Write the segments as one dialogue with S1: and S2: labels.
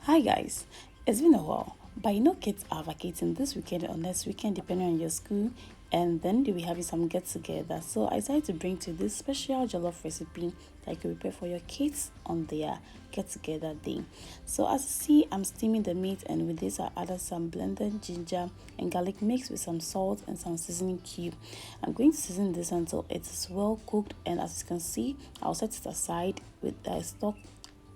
S1: Hi guys, it's been a while, but kids are vacating this weekend or next weekend depending on your school, and then they'll be having some get together. So I decided to bring to you this special jollof recipe that you can prepare for your kids on their get together day. So as you see, I'm steaming the meat, and with this I added some blended ginger and garlic mix with some salt and some seasoning cube. I'm going to season this until it is well cooked, and as you can see, I'll set it aside with stock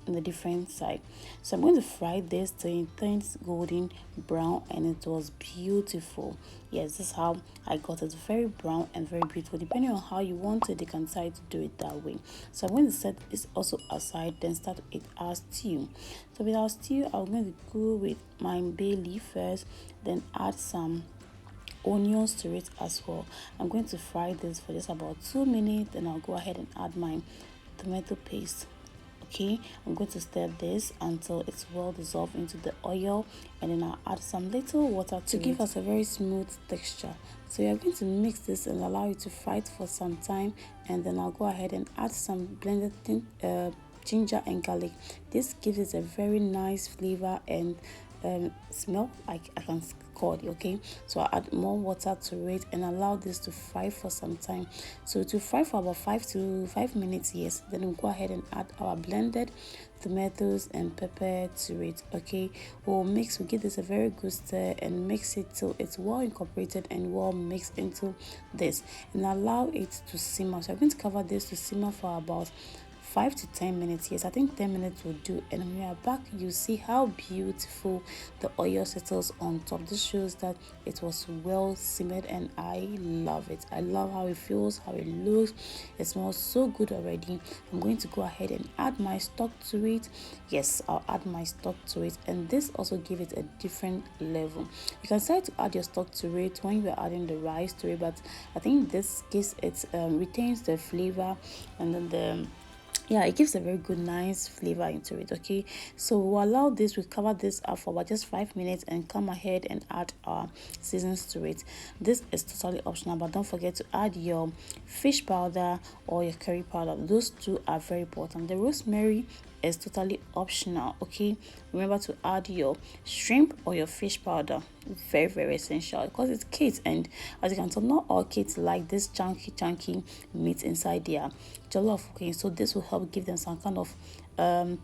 S1: on the different side. So I'm going to fry this till it turns golden brown, and it was beautiful. Yes, this is how I got it, very brown and very beautiful. Depending on how you want it, you can decide to do it that way. So I'm going to set this also aside, then start with our stew. So with our stew, I'm going to go with my bay leaf first, then add some onions to it as well. I'm going to fry this for just about 2 minutes, then I'll go ahead and add my tomato paste. Okay, I'm going to stir this until it's well dissolved into the oil, and then I'll add some little water to give us a very smooth texture. So you're going to mix this and allow it to fry it for some time, and then I'll go ahead and add some blended ginger and garlic. This gives it a very nice flavor and smell, like I can call it. Okay, so I add more water to it and allow this to fry for some time. So to fry for about 5 to 5 minutes, yes, then we'll go ahead and add our blended tomatoes and pepper to it. Okay, we'll give this a very good stir and mix it till it's well incorporated and well mixed into this, and allow it to simmer. So I'm going to cover this to simmer for about 5 to 10 minutes. Yes, I think 10 minutes will do. And when we are back, you see how beautiful the oil settles on top. This shows that it was well simmered, and I love it. I love how it feels, how it looks. It smells so good already. I'm going to go ahead and add my stock to it. Yes, I'll add my stock to it, and this also give it a different level. You can decide to add your stock to it when you're adding the rice to it, but I think this gives it retains the flavor, and then it gives a very good nice flavor into it. Okay, so we'll allow this, we cover this up for about just 5 minutes and come ahead and add our seasons to it. This is totally optional, but don't forget to add your fish powder or your curry powder. Those two are very important. The rosemary is totally optional. Okay, remember to add your shrimp or your fish powder, very essential, because it's kids, and as you can tell, not all kids like this chunky meat inside their jollof. Okay, so this will help give them some kind of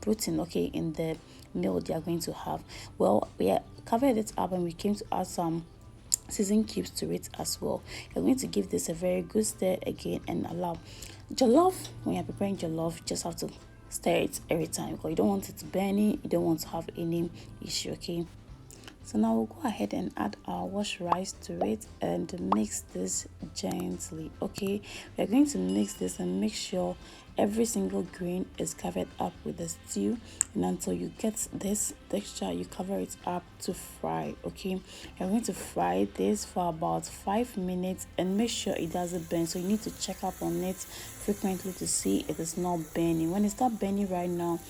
S1: protein, okay, in the meal they are going to have. Well, we covered it up, and we came to add some season cubes to it as well. You're going to give this a very good stir again, and allow jollof. When you're preparing jollof, you just have to stir it every time, because you don't want it burning, you don't want to have any issue. Okay, so now we'll go ahead and add our washed rice to it and mix this gently. Okay, we're going to mix this and make sure every single grain is covered up with the stew, and until you get this texture, you cover it up to fry. Okay, you're going to fry this for about 5 minutes and make sure it doesn't burn. So you need to check up on it frequently to see it is not burning. When it's not burning right now,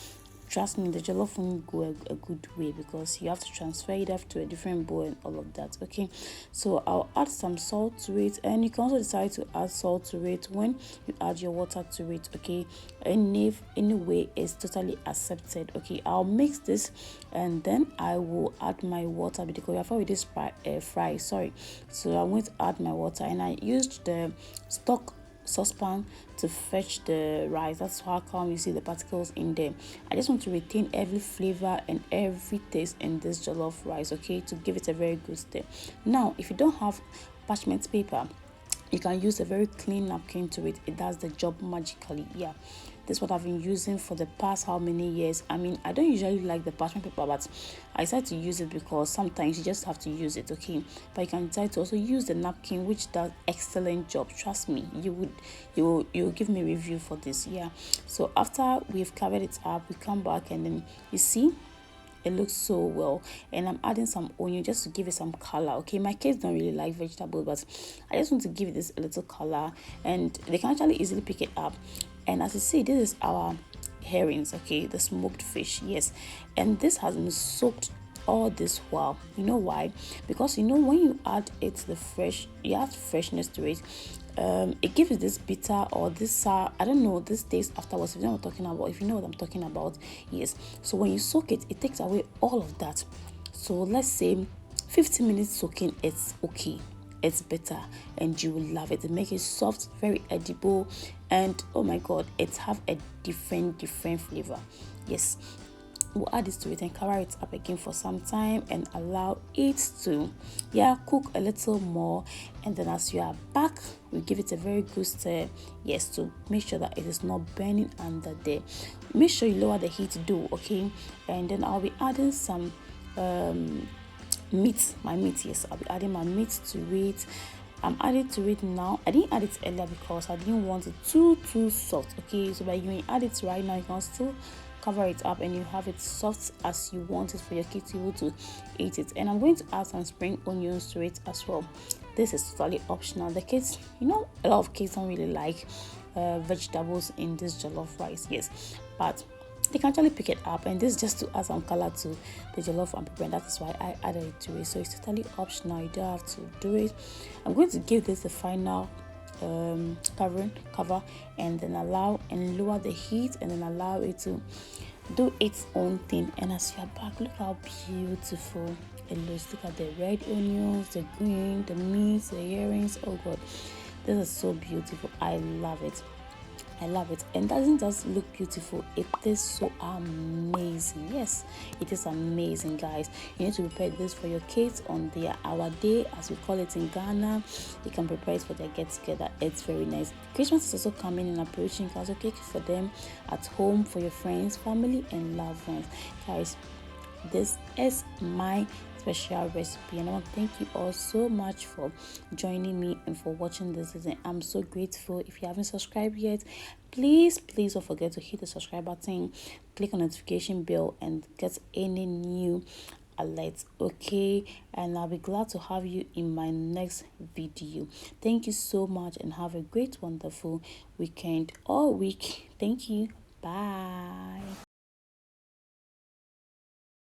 S1: trust me, the jollof won't go a good way, because you have to transfer it up to a different bowl and all of that. Okay, so I'll add some salt to it, and you can also decide to add salt to it when you add your water to it. Okay, anyway is totally accepted. Okay, I'll mix this, and then I will add my water, because I've already fry, sorry. So I'm going to add my water, and I used the stock saucepan to fetch the rice. That's how come you see the particles in there. I just want to retain every flavor and every taste in this jollof rice, okay, to give it a very good stir. Now, if you don't have parchment paper, you can use a very clean napkin to it. It does the job magically. Yeah, this is what I've been using for the past how many years. I mean, I don't usually like the parchment paper, but I decided to use it because sometimes you just have to use it. Okay, but you can decide to also use the napkin, which does excellent job. Trust me, you will give me a review for this. Yeah, so after we've covered it up, we come back, and then you see it looks so well, and I'm adding some onion just to give it some color. Okay, my kids don't really like vegetables, but I just want to give this a little color, and they can actually easily pick it up. And as you see, this is our herrings, okay, the smoked fish. Yes, and this has been soaked all this while. You know why? Because when you add it, you add freshness to it, it gives you this bitter or this sour, I don't know, this taste afterwards. If you know what I'm talking about, if you know what I'm talking about, yes. So when you soak it, it takes away all of that. So let's say 15 minutes soaking, it's okay, it's better, and you will love it. It makes it soft, very edible, and oh my god, it have a different flavor. Yes, we'll add this to it and cover it up again for some time and allow it to cook a little more. And then as you are back, we give it a very good stir, yes, to make sure that it is not burning under there. Make sure you lower the heat though, okay? And then I'll be adding some my meat, yes, I'll be adding my meat to it. I'm adding to it now. I didn't add it earlier because I didn't want it too soft, okay? So by you add it right now, you can still cover it up and you have it soft as you want it for your kids to be able to eat it. And I'm going to add some spring onions to it as well. This is totally optional. The kids, a lot of kids don't really like vegetables in this jollof rice, yes, but they can actually pick it up, and this is just to add some color to the jollof I'm preparing. That is why I added it to it. So it's totally optional, you don't have to do it. I'm going to give this the final cover, and then allow and lower the heat, and then allow it to do its own thing. And as you are back, look how beautiful it looks. Look at the red onions, the green, the meat, the earrings. Oh god, this is so beautiful. I love it. I love it. And doesn't just look beautiful, it is so amazing. Yes, it is amazing, guys. You need to prepare this for your kids on their our day, as we call it in Ghana. You can prepare it for their get together. It's very nice. Christmas is also coming in, approaching. You can also cook for them at home, for your friends, family, and loved ones. Guys, this is my special recipe, and I want to thank you all so much for joining me and for watching this season. I'm so grateful. If you haven't subscribed yet, please don't forget to hit the subscribe button, click on notification bell, and get any new alerts, okay? And I'll be glad to have you in my next video. Thank you so much, and have a great, wonderful weekend or week. Thank you. Bye.